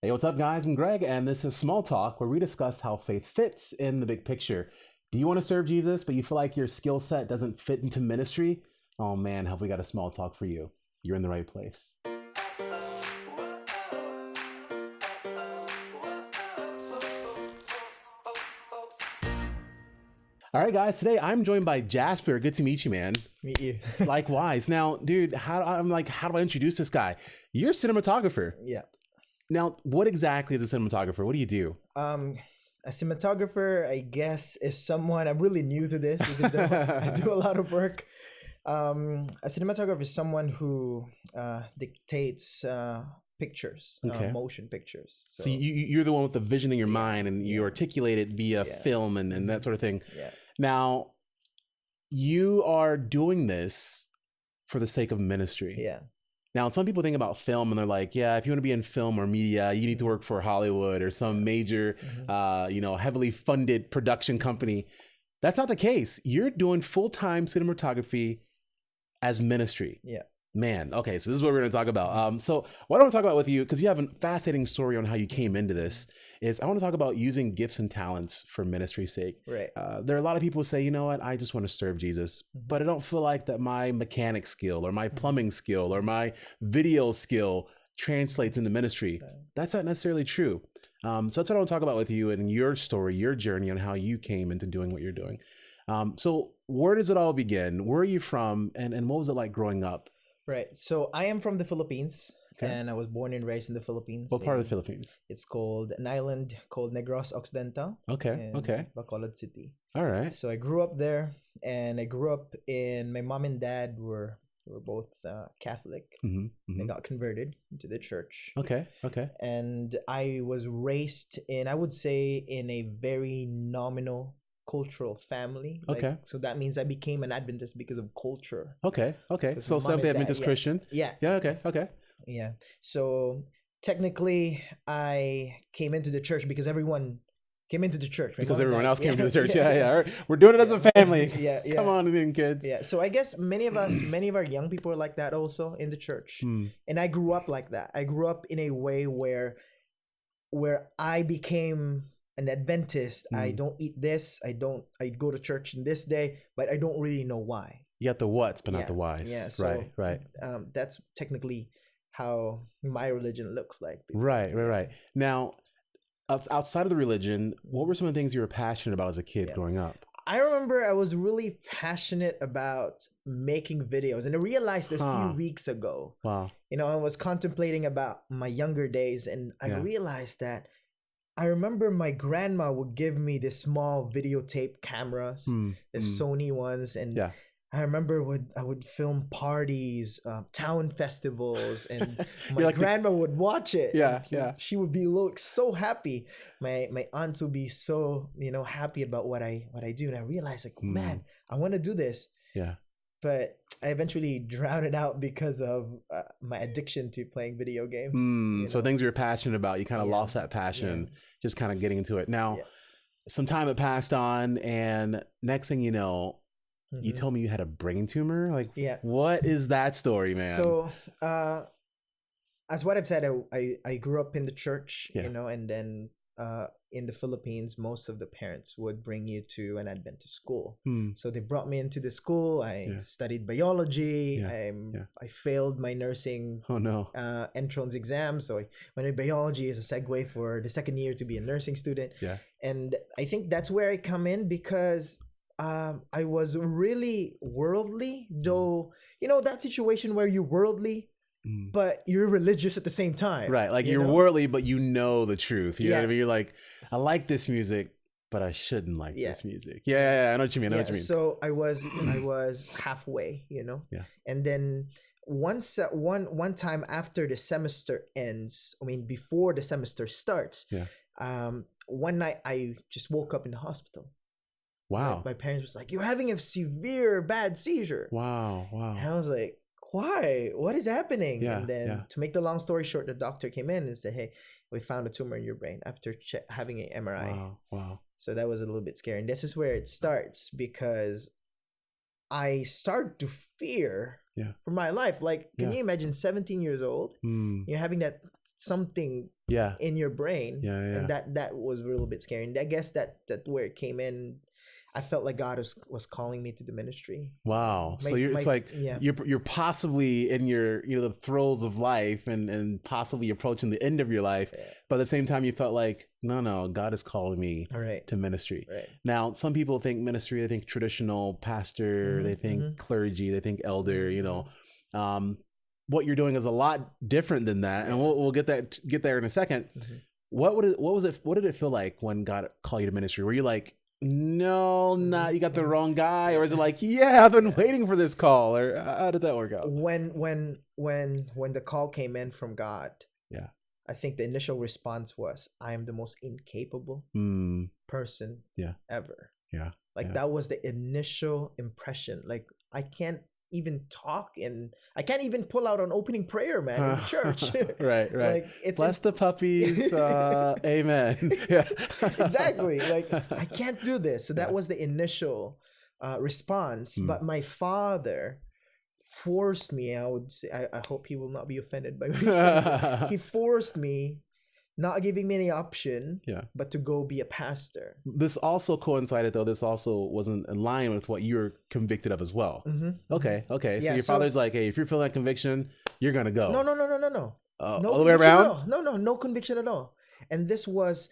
Hey, what's up, guys? I'm Greg, and this is Small Talk, where we discuss how faith fits in the big picture. Do you want to serve Jesus, but you feel like your skill set doesn't fit into ministry? Oh man, have we got a small talk for you? You're in the right place. All right, guys. Today I'm joined by Jasper. Good to meet you, man. Meet you. Likewise. Now, dude, how do I introduce this guy? You're a cinematographer. Yeah. Now, what exactly is a cinematographer? What do you do? A cinematographer, I guess, is someone. I'm really new to this, even though I do a lot of work. A cinematographer is someone who dictates pictures, Okay. motion pictures. So you're the one with the vision in your mind, and you Yeah. articulate it via film and that sort of thing. Yeah. Now, you are doing this for the sake of ministry. Yeah. Now, some people think about film and they're like, yeah, if you want to be in film or media, you need to work for Hollywood or some major, heavily funded production company. That's not the case. You're doing full-time cinematography as ministry. Yeah. Man, okay, so this is what we're going to talk about. So what I want to talk about with you, because you have a fascinating story on how you came into this, is I want to talk about using gifts and talents for ministry's sake. Right. There are a lot of people who say, you know what, I just want to serve Jesus, but I don't feel like that my mechanic skill or my plumbing skill or my video skill translates into ministry. That's not necessarily true. So that's what I want to talk about with you and your story, your journey on how you came into doing what you're doing. So where does it all begin? Where are you from? And what was it like growing up? Right. So I am from the Philippines, Okay. and I was born and raised in the Philippines. What part of the Philippines? It's called an island called Negros Occidental. Okay. In Okay. Bacolod City. All right. So I grew up there, and I grew up in. My mom and dad were both Catholic. I got converted into the church, Okay. Okay. and I was raised in, I would say, in a very nominal cultural family. Okay. So that means I became an Adventist because of culture. Okay. Okay. Because So my mom Seventh-day and dad- Adventist yeah. Christian. Yeah. Yeah. Okay. Okay. Yeah. So technically, I came into the church because everyone came into the church. My Because mom and everyone dad- else came to the church. yeah. Yeah. All right. We're doing it as a family. Yeah, yeah. Come on in, kids. Yeah, so I guess many of our young people are like that also in the church. And I grew up like that. I grew up in a way where I became an Adventist. I don't eat this. I go to church in this day, but I don't really know why. You got the whats, but not Yeah, the whys. yeah, so- Right. That's technically how my religion looks like. Right. Now, outside of the religion, what were some of the things you were passionate about as a kid growing up? I remember I was really passionate about making videos, and I realized this a few weeks ago. Wow. I was contemplating about my younger days, and I realized that I remember my grandma would give me the small videotape cameras, the Sony ones, and I remember I would film parties, town festivals, and my like grandma would watch it. Yeah. She would be so happy. My aunts would be so happy about what I do, and I realized man, I want to do this. Yeah. But I eventually drowned it out because of my addiction to playing video games. So things you were passionate about, you kind of lost that passion, just kind of getting into it. Now, some time had passed on, and next thing you know, you told me you had a brain tumor. What is that story, man? So, as what I've said, I grew up in the church, and then in the Philippines, most of the parents would bring you to an Adventist school. So they brought me into the school. I studied biology. I failed my nursing entrance exam. So I went in biology as a segue for the second year to be a nursing student. Yeah. And I think that's where I come in because I was really worldly, though, that situation where you're worldly, but you're religious at the same time. Right. Like you're worldly, but you know the truth. You know what I mean? You're like, I like this music, but I shouldn't like this music. Yeah. I know what you mean. So I was halfway, Yeah. And then one time after the semester ends, before the semester starts, one night I just woke up in the hospital. Wow. My parents was like, "You're having a severe bad seizure." Wow. And I was like, "Why? What is happening?" Yeah, And then to make the long story short, the doctor came in and said, "Hey, we found a tumor in your brain after having an MRI." Wow. So that was a little bit scary. And this is where it starts because I start to fear for my life. Like, can you imagine 17 years old? You're having that something in your brain. And that was a little bit scary. And I guess that where it came in, I felt like God was calling me to the ministry. Wow. So you're possibly in your, the throes of life and possibly approaching the end of your life. But at the same time, you felt like, no, God is calling me to ministry. Now, some people think ministry, they think traditional pastor, they think clergy, they think elder, what you're doing is a lot different than that. And we'll get there in a second. What did it feel like when God called you to ministry? Were you like, no, you got the wrong guy? Or is it like, I've been waiting for this call? Or how did that work out? When the call came in from God, I think the initial response was, I am the most incapable person ever. That was the initial impression. Like, I can't even talk, and I can't even pull out an opening prayer, man, in the church. Right. Like, bless the puppies. Amen. Exactly. Like, I can't do this. So that was the initial response. But my father forced me. I would say, I hope he will not be offended by me saying that. He forced me, not giving me any option, but to go be a pastor. This also coincided, though. This also wasn't in line with what you were convicted of as well. Okay. So your father's like, hey, if you're feeling that conviction, you're gonna go. No. No all the way around? No conviction at all. And this was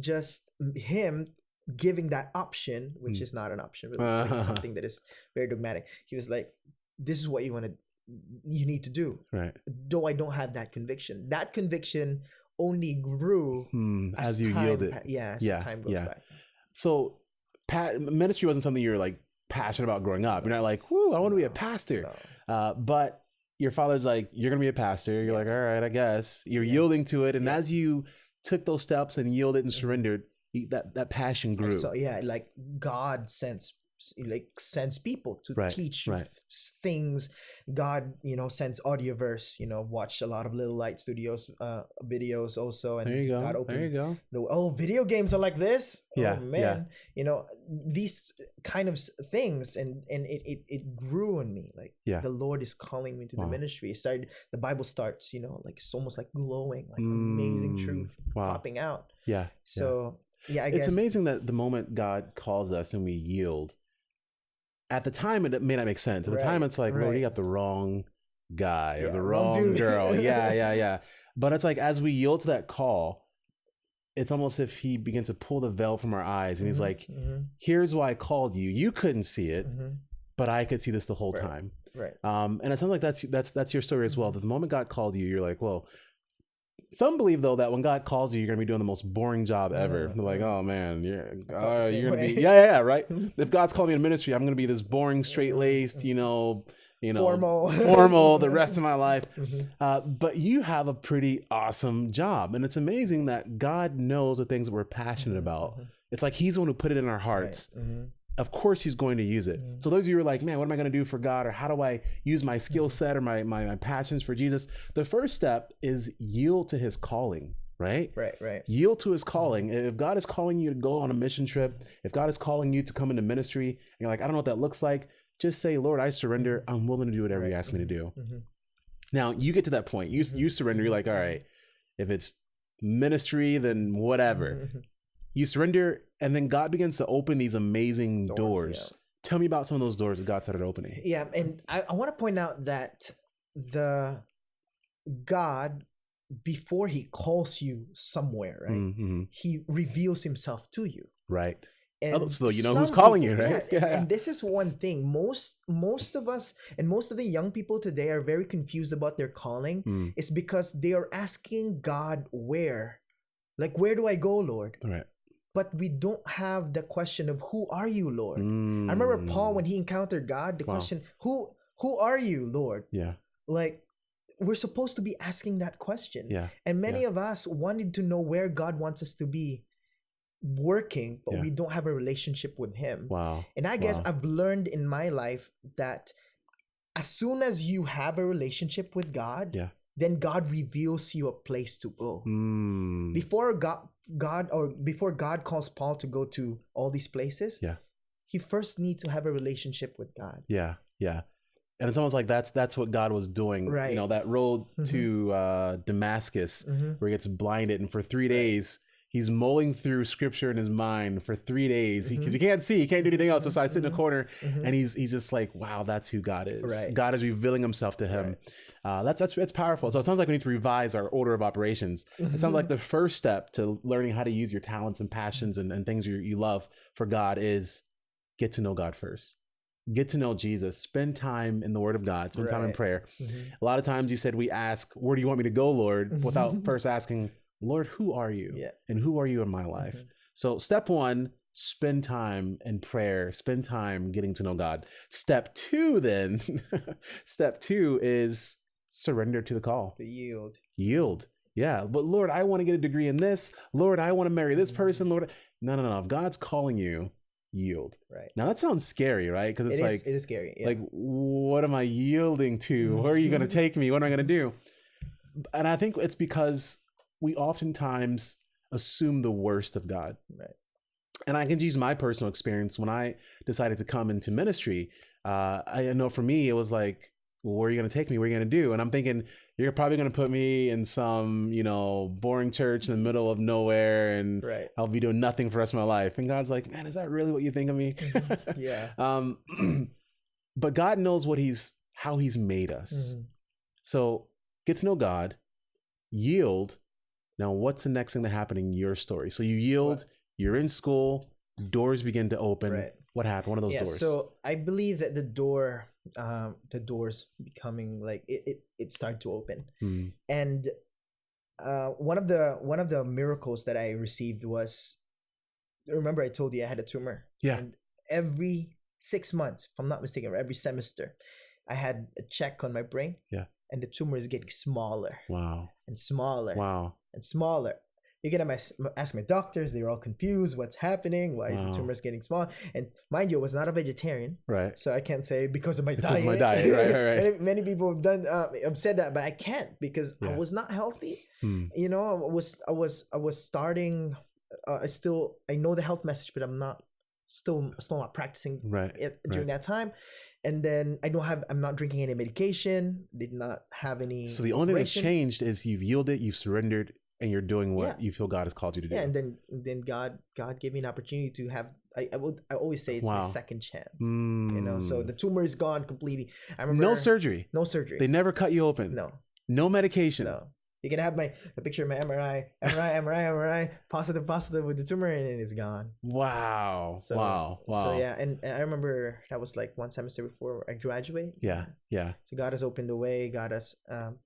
just him giving that option, which is not an option, really. It's like something that is very dogmatic. He was like, this is what you need to do. Right. Though I don't have that conviction. That conviction only grew as you yielded. Time goes by. So ministry wasn't something you were like passionate about growing up. You're not like, whoo, I want to be a pastor. No. But your father's like, you're going to be a pastor. You're like, all right, I guess. You're yielding to it. And as you took those steps and yielded and surrendered, that passion grew. So like God sends people to teach things. God, sends Audioverse, watch a lot of Little Light Studios videos also. And there you go. God opened, there you go. Video games are like this. Yeah. Oh man. These kind of things, and it grew on me. Like the Lord is calling me to the ministry. The Bible starts, like it's almost like glowing, like amazing truth popping out. Yeah. So I guess it's amazing that the moment God calls us and we yield, at the time, it may not make sense. At the time, it's like, Lord, you got the wrong guy or the wrong girl. Yeah. But it's like, as we yield to that call, it's almost if he begins to pull the veil from our eyes. And he's like, here's why I called you. You couldn't see it, but I could see this the whole time. Right. And it sounds like that's your story as well. That the moment God called you, you're like, well, some believe, though, that when God calls you, you're going to be doing the most boring job ever. They're like, oh, man, you're going to be... right? If God's calling me to ministry, I'm going to be this boring, straight-laced, formal the rest of my life. But you have a pretty awesome job. And it's amazing that God knows the things that we're passionate about. It's like he's the one who put it in our hearts. Of course he's going to use it. So those of you who are like, man, what am I going to do for God? Or how do I use my skill set or my passions for Jesus? The first step is yield to his calling, right? Right. Yield to his calling. If God is calling you to go on a mission trip, if God is calling you to come into ministry, and you're like, I don't know what that looks like, just say, Lord, I surrender. I'm willing to do whatever you ask me to do. Now, you get to that point. You surrender. You're like, all right, if it's ministry, then whatever. You surrender, and then God begins to open these amazing doors. Tell me about some of those doors that God started opening. Yeah, and I want to point out that the God, before he calls you somewhere, right, he reveals himself to you. Right. So you know who's calling you, right? And this is one thing. Most of us and most of the young people today are very confused about their calling. It's because they are asking God where. Like, where do I go, Lord? Right. But we don't have the question of who are you, Lord? I remember Paul, when he encountered God, the question, who are you, Lord? Yeah. Like, we're supposed to be asking that question. Yeah. And many of us wanted to know where God wants us to be working, but we don't have a relationship with him. Wow. And I guess I've learned in my life that as soon as you have a relationship with God, then God reveals you a place to go. Before God calls Paul to go to all these places, he first needs to have a relationship with God. Yeah. And it's almost like that's what God was doing. Right. You know, that road to Damascus where he gets blinded, and for 3 days he's mulling through scripture in his mind for 3 days because he can't see, he can't do anything else. So I sit in a corner and he's just like, wow, that's who God is. Right. God is revealing himself to him. Right. That's powerful. So it sounds like we need to revise our order of operations. It sounds like the first step to learning how to use your talents and passions and things you love for God is get to know God first. Get to know Jesus. Spend time in the Word of God. Spend time in prayer. A lot of times you said we ask, where do you want me to go, Lord? Without first asking, Lord, who are you? Yeah. And who are you in my life? So step one, spend time in prayer. Spend time getting to know God. Step two then, step two is surrender to the call. Yield. Yeah. But Lord, I want to get a degree in this. Lord, I want to marry this person. Lord, no. If God's calling you, yield. Right. Now that sounds scary, right? Because it is scary. Yeah. Like, what am I yielding to? Where are you going to take me? What am I going to do? And I think it's because we oftentimes assume the worst of God. Right. And I can use my personal experience when I decided to come into ministry. I know for me, it was like, well, where are you going to take me? What are you going to do? And I'm thinking, you're probably going to put me in some, boring church in the middle of nowhere, and I'll be doing nothing for the rest of my life. And God's like, man, is that really what you think of me? Yeah. But God knows how he's made us. So get to know God, yield. Now, what's the next thing that happened in your story? So you yield, you're in school, doors begin to open. Right. What happened? What are those doors? So I believe that the doors becoming like it started to open. And one of the miracles that I received was, remember I told you I had a tumor. Yeah. And every 6 months, if I'm not mistaken, or every semester, I had a check on my brain. Yeah. And the tumor is getting smaller. Wow. And smaller. Wow. And smaller. You can ask my doctors, they're all confused. What's happening? Why is the tumor getting small? And mind you, I was not a vegetarian. Right. So I can't say because of my diet. Because of my diet, right. Many people have said that, but I can't because I was not healthy. I was starting, I know the health message, but I'm still not practicing during that time. And then I'm not drinking any medication, did not have any. So the only thing that's changed is you've yielded, you've surrendered, and you're doing what you feel God has called you to do. Yeah, and then God gave me an opportunity to have. I always say it's my second chance. So the tumor is gone completely. I remember no surgery. They never cut you open. No medication. No. You can have a picture of my MRI, positive with the tumor, and it's gone. Wow. Wow. So yeah, and I remember that was like one semester before I graduate. Yeah. So God has opened the way. God has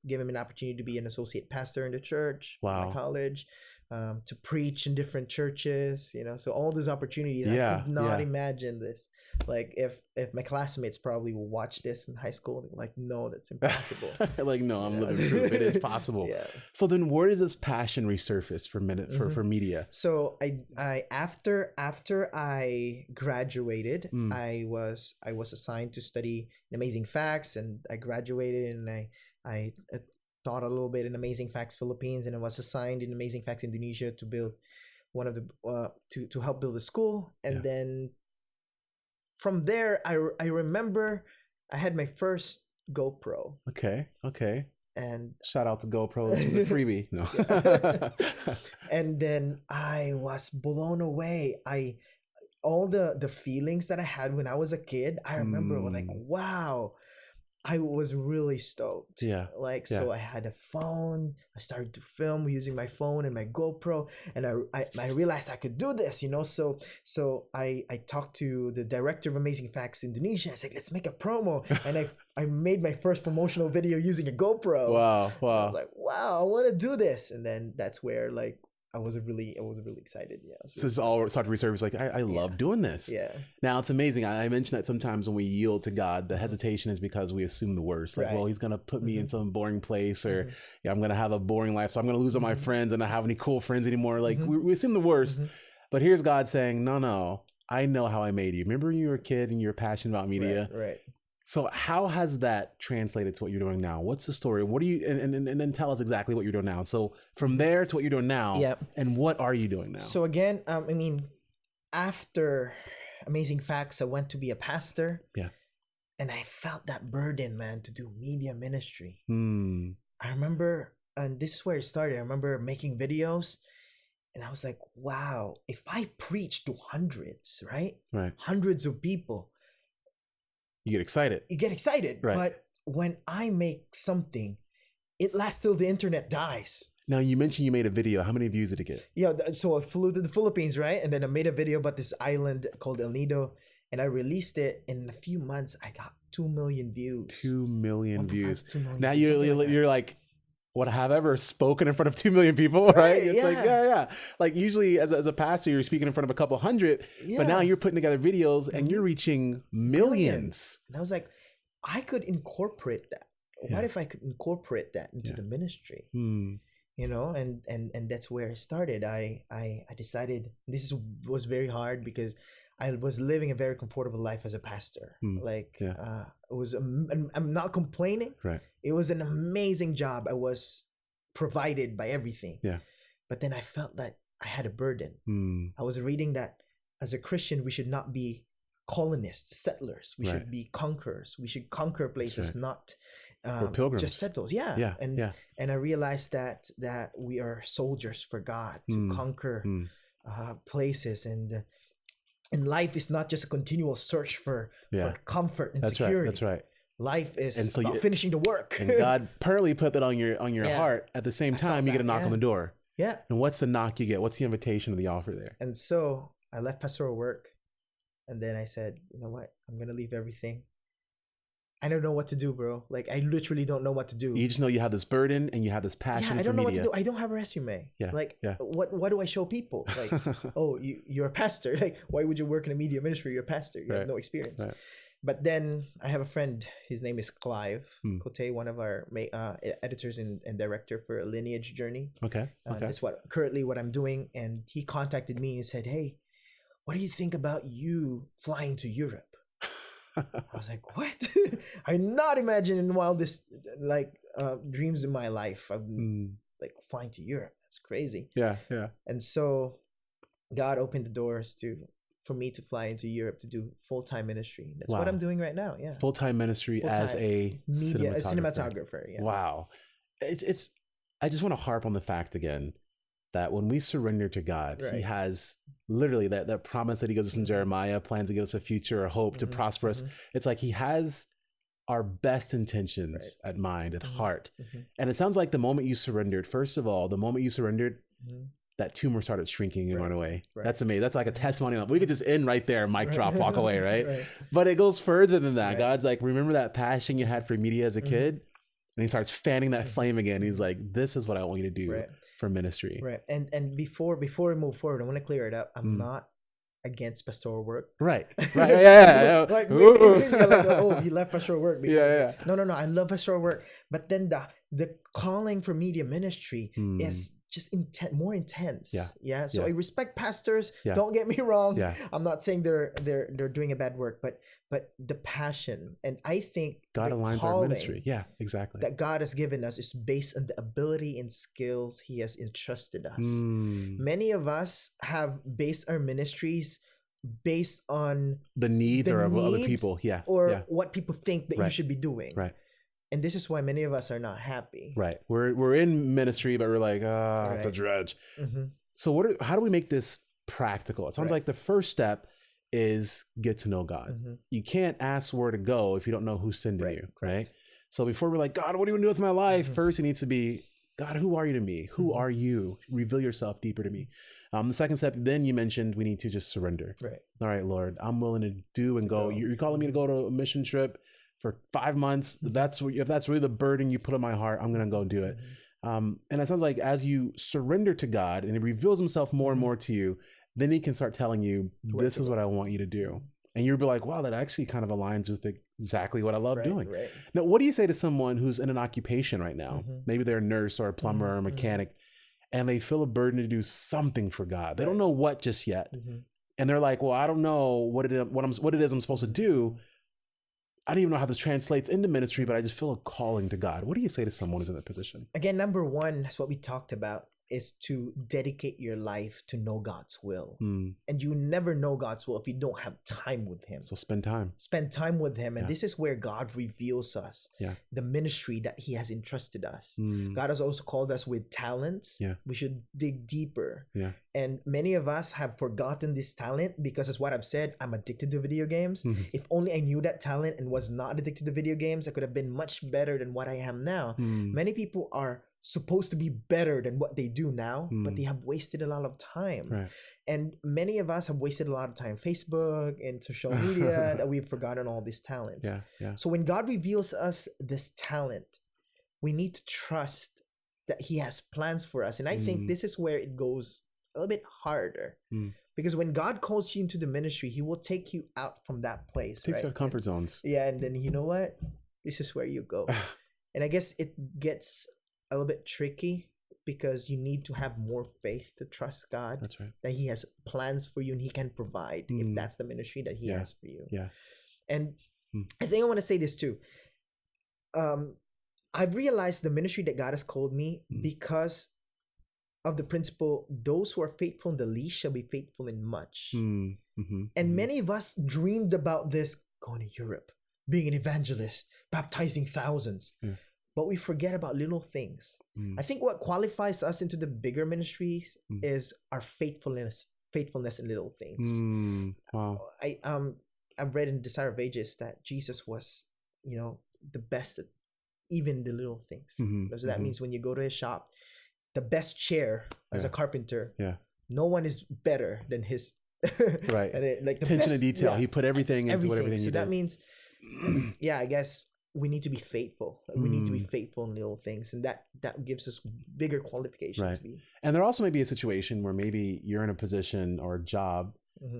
given me an opportunity to be an associate pastor in the church, my college, to preach in different churches. So all these opportunities, I could not imagine this. Like if my classmates probably will watch this in high school, they're like, no, that's impossible. Like, no, I'm living proof. It is possible. Yeah. So then where does this passion resurface for media? So I after I graduated, I was assigned to study in Amazing Facts, and I graduated, and I taught a little bit in Amazing Facts Philippines, and I was assigned in Amazing Facts Indonesia to build one of the to help build a school. And then from there, I remember I had my first GoPro. Okay. And shout out to GoPro. This was a freebie. No. And then I was blown away. All the feelings that I had when I was a kid, I remember like, wow, I was really stoked. Yeah. So I had a phone. I started to film using my phone and my GoPro, and I realized I could do this, So I talked to the director of Amazing Facts Indonesia. I said, let's make a promo. And I made my first promotional video using a GoPro. Wow. I was like, wow, I want to do this. And then that's where I was really excited. Yeah. So it's all started to resurface. Like, I love doing this. Yeah. Now it's amazing. I mentioned that sometimes when we yield to God, the hesitation is because we assume the worst. Like, well, he's going to put me in some boring place, or I'm going to have a boring life. So I'm going to lose all my friends and not have any cool friends anymore. Like we assume the worst, but here's God saying, no, I know how I made you. Remember when you were a kid and you were passionate about media? Right. So how has that translated to what you're doing now? What's the story? What do you, and then tell us exactly what you're doing now. So from there to what you're doing now, and what are you doing now? So again, after Amazing Facts, I went to be a pastor. Yeah. And I felt that burden, man, to do media ministry. Hmm. I remember, and this is where it started. I remember making videos, and I was like, wow, if I preach to hundreds, right? Hundreds of people. You get excited. Right. But when I make something, it lasts till the internet dies. Now, you mentioned you made a video. How many views did it get? Yeah, so I flew to the Philippines, right? And then I made a video about this island called El Nido. And I released it. In a few months, I got 2 million views. 2 million views. 2 million now views, you're like, would I have ever spoken in front of 2 million people? Right? It's like, yeah. Like usually as a pastor, you're speaking in front of a couple hundred, but now you're putting together videos and you're reaching millions. And I was like, I could incorporate that. What if I could incorporate that into the ministry? You know, and that's where it started. I decided was very hard because I was living a very comfortable life as a pastor. It was, I'm not complaining. Right. It was an amazing job. I was provided by everything. Yeah. But then I felt that I had a burden. I was reading that as a Christian, we should not be colonists, settlers. We should be conquerors. We should conquer places, not pilgrims. Just settlers. And I realized that we are soldiers for God to conquer places, and life is not just a continual search for comfort and security. That's right. Life is about finishing the work. And God partly put that on your heart. At the same time, you get a knock on the door. Yeah. And what's the knock you get? What's the invitation of the offer there? And so I left pastoral work, and then I said, you know what? I'm gonna leave everything. I don't know what to do, bro. Like, I literally don't know what to do. You just know you have this burden and you have this passion. I don't know media. what to do. I don't have a resume. What do I show people? Like, oh, you're a pastor. Like, why would you work in a media ministry? You're a pastor. You have no experience. Right. But then I have a friend. His name is Clive Cote, one of our editors and director for Lineage Journey. Okay. That's currently what I'm doing. And he contacted me and said, hey, what do you think about you flying to Europe? I was like, what? I'm not imagining wildest dreams in my life. I'm like flying to Europe. That's crazy. Yeah. And so God opened the doors for me to fly into Europe to do full-time ministry. That's what I'm doing right now. Yeah. Full-time ministry as a cinematographer. Yeah. Wow. It's I just want to harp on the fact again that when we surrender to God, He has literally that promise that He gives us in Jeremiah, plans to give us a future, a hope to prosper us. It's like He has our best intentions at mind, at heart. And it sounds like the moment you surrendered, first of all, that tumor started shrinking and went away. That's amazing. That's like a testimony. We could just end right there, mic drop, walk away, right? But it goes further than that. God's like, remember that passion you had for media as a kid? And He starts fanning that flame again. He's like, this is what I want you to do for ministry. Right. And before we move forward, I want to clear it up. I'm not against pastoral work. Right. Yeah. Like, oh, he left pastoral work. Yeah. No. I love pastoral work. But then the calling for media ministry is just more intense. Yeah. So I respect pastors. Don't get me wrong. I'm not saying they're doing a bad work, but the passion, and I think God aligns our ministry. Yeah, exactly. That God has given us is based on the ability and skills He has entrusted us. Many of us have based our ministries based on the needs of other people. Or what people think that you should be doing. Right. And this is why many of us are not happy. Right. We're in ministry, but we're like, it's a drudge. So how do we make this practical? It sounds like the first step is get to know God. You can't ask where to go if you don't know who's sending you, right? So before we're like, God, what do you want to do with my life? First, it needs to be, God, who are you to me? Who are you? Reveal yourself deeper to me. The second step, then you mentioned we need to just surrender. Right. All right, Lord, I'm willing to do and go. You're calling me to go to a mission trip for 5 months. If that's really the burden you put on my heart, I'm going to go do it. And it sounds like as you surrender to God and He reveals Himself more and more to you, then He can start telling you, this is what I want you to do. And you'll be like, wow, that actually kind of aligns with exactly what I love doing. Right. Now, what do you say to someone who's in an occupation right now? Maybe they're a nurse or a plumber or a mechanic, and they feel a burden to do something for God. They don't know what just yet. And they're like, well, I don't know what it is I'm supposed to do. I don't even know how this translates into ministry, but I just feel a calling to God. What do you say to someone who's in that position? Again, number one, that's what we talked about. is to dedicate your life to know God's will. Mm. And you never know God's will if you don't have time with him. So spend time. Spend time with him. And Yeah. this is where God reveals us the ministry that he has entrusted us. Mm. God has also called us with talents. Yeah. We should dig deeper. Yeah. And many of us have forgotten this talent because, as what I've said, I'm addicted to video games. Mm-hmm. If only I knew that talent and was not addicted to video games, I could have been much better than what I am now. Mm. Many people are supposed to be better than what they do now, but they have wasted a lot of time. Right. And many of us have wasted a lot of time Facebook and social media that we've forgotten all these talents. Yeah. Yeah. So when God reveals us this talent, we need to trust that he has plans for us. And I think this is where it goes a little bit harder. Because when God calls you into the ministry, he will take you out from that place. Takes right? you out of comfort zones. Yeah, and then you know what? This is where you go. And I guess it gets a little bit tricky because you need to have more faith to trust God. That's right. That he has plans for you and he can provide if that's the ministry that he has for you. Yeah. And I think I want to say this too. I've realized the ministry that God has called me because of the principle, those who are faithful in the least shall be faithful in much. And many of us dreamed about this, going to Europe, being an evangelist, baptizing thousands. But we forget about little things. I think what qualifies us into the bigger ministries is our faithfulness in little things. Wow. I've read in Desire of Ages that Jesus was, the best at even the little things. So that means when you go to his shop, the best chair as a carpenter, no one is better than his. Right. And like the attention best, to detail. He put everything into everything so you that did. means, I guess we need to be faithful. We need to be faithful in little things, and that gives us bigger qualifications to be. And there also may be a situation where maybe you're in a position or a job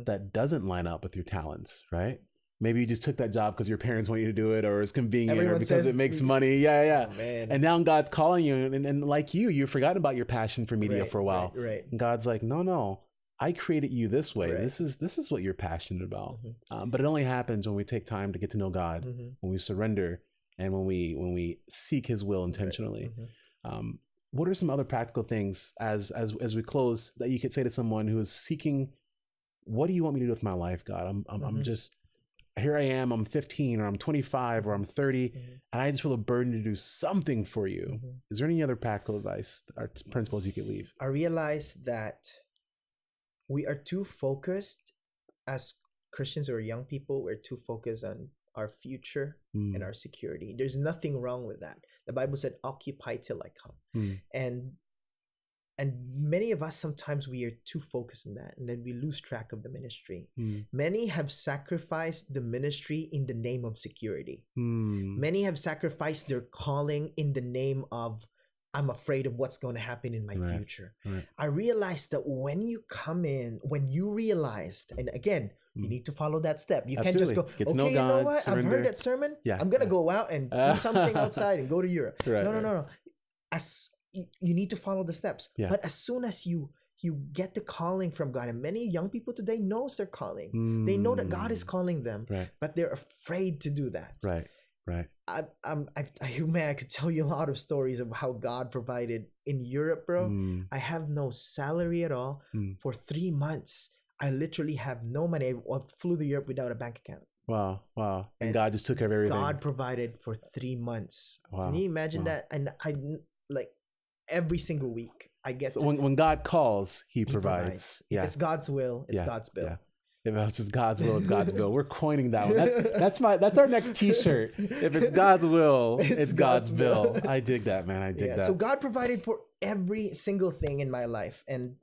that doesn't line up with your talents, right? Maybe you just took that job because your parents want you to do it, or it's convenient, Everyone or because says it makes money. Yeah. Oh, man. And now God's calling you, and like you've forgotten about your passion for media for a while. Right. And God's like, no, I created you this way. Right. This is what you're passionate about. But it only happens when we take time to get to know God, when we surrender, and when we seek His will intentionally. What are some other practical things as we close that you could say to someone who is seeking, what do you want me to do with my life, God? I'm just, here I am, I'm 15 or I'm 25 or I'm 30, and I just feel a burden to do something for you. Is there any other practical advice or principles you could leave? I realize that we are too focused as Christians or young people. We're too focused on our future and our security. There's nothing wrong with that. The Bible said, occupy till I come. And many of us, sometimes we are too focused on that, and then we lose track of the ministry. Many have sacrificed the ministry in the name of security. Many have sacrificed their calling in the name of, I'm afraid of what's going to happen in my future. I realized that when you realized, and again, you need to follow that step. You can't just go, Get to okay, know you God, know what? surrender. I've heard that sermon. I'm going to go out and do something outside and go to Europe. No. You need to follow the steps. But as soon as you get the calling from God, and many young people today knows their calling. They know that God is calling them, but they're afraid to do that. Right. I could tell you a lot of stories of how God provided in Europe, bro. I have no salary at all. For 3 months, I literally have no money. I flew to Europe without a bank account. Wow. And God just took care of everything. God provided for 3 months. Wow. Can you imagine that? And I like every single week I get so when God calls, he provides. If it's God's will, it's God's bill. Yeah. If it's just God's will, it's God's bill. We're coining that one. That's our next T-shirt. If it's God's will, it's God's bill. I dig that, man. I dig that. So God provided for every single thing in my life, and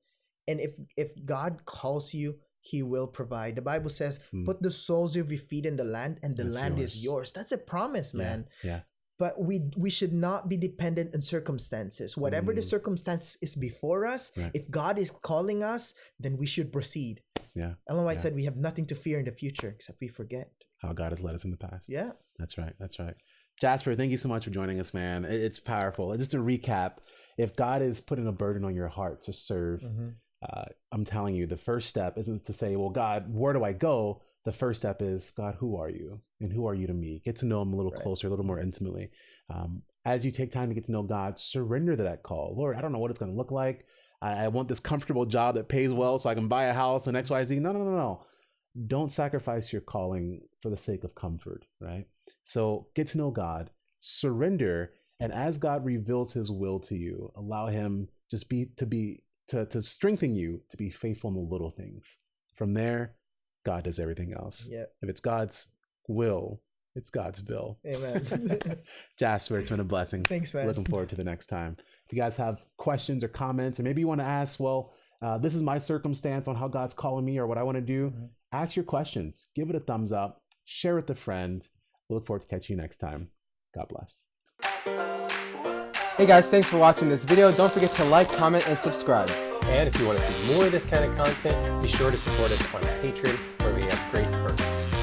if God calls you, He will provide. The Bible says, "Put the soles of your feet in the land, and the land is yours." That's a promise, man. Yeah. But we should not be dependent on circumstances. Whatever the circumstance is before us, if God is calling us, then we should proceed. Yeah. Ellen White said we have nothing to fear in the future except we forget how God has led us in the past. Yeah. That's right. Jasper, thank you so much for joining us, man. It's powerful. Just to recap, if God is putting a burden on your heart to serve, I'm telling you, the first step isn't to say, well, God, where do I go? The first step is, God, who are you? And who are you to me? Get to know him a little closer, a little more intimately. As you take time to get to know God, surrender to that call. Lord, I don't know what it's going to look like. I want this comfortable job that pays well so I can buy a house and XYZ. No. Don't sacrifice your calling for the sake of comfort, right? So get to know God, surrender, and as God reveals his will to you, allow him to strengthen you to be faithful in the little things. From there, God does everything else. Yep. If it's God's will, it's God's bill. Amen. Jasper, it's been a blessing. Thanks, man. Looking forward to the next time. If you guys have questions or comments, and maybe you want to ask, this is my circumstance on how God's calling me or what I want to do, ask your questions. Give it a thumbs up. Share with a friend. We look forward to catching you next time. God bless. Hey guys, thanks for watching this video. Don't forget to like, comment, and subscribe. And if you want to see more of this kind of content, be sure to support us on Patreon, where we have great perks.